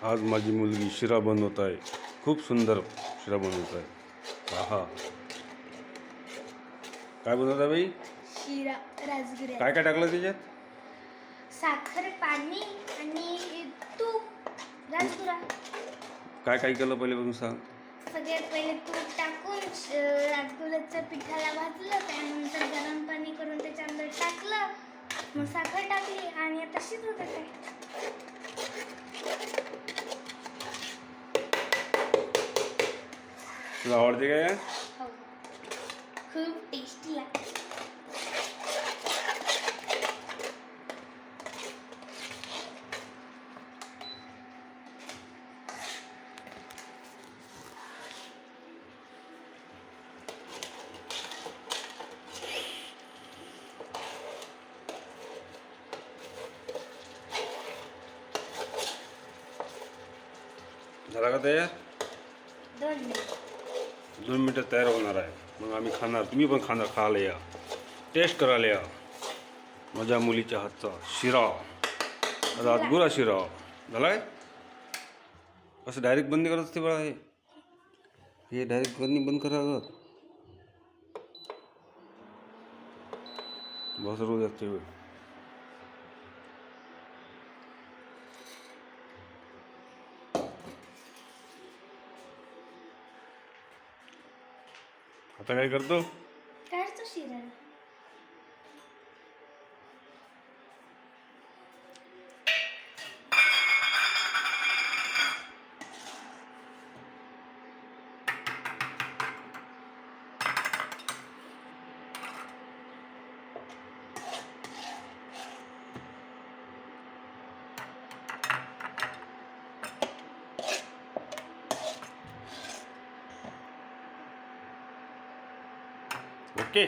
आज माझी मुलगी शिरा बनवत आहे. खूप सुंदर शिरा बनवत आहे. पहा काय बनवत आहे बाई? शिरा राजगिरा. काय काय टाकलं त्याच्यात? साखर, पाणी आणि तूप, राजगिरा. काय काय केलं पहिल्यापासून सांग. सगळ्यात पहिले तूप टाकून राजगिऱ्याच्या पिठाला भाजलं, त्यानंतर गरम पाणी करून त्याच्यामध्ये टाकलं, मग साखर टाकली आणि आता शिजवत आहे. तुला आवडते काय? हो, खूप टेस्टी लागते. झाला का तयार? 2 मिनिट. 2 मिनिटात तयार होणार आहे. मग आम्ही खाणार. तुम्ही पण खायला या, टेस्ट करायला या. माझ्या मुलीच्या हातचा शिरा, राजगिरा शिरा झालाय. असं डायरेक्ट बंद करत असते बघा. हे डायरेक्ट बंद करा ग. बस रोज असते वेळ. आता काय करतो? काढतो शिरा. ओके.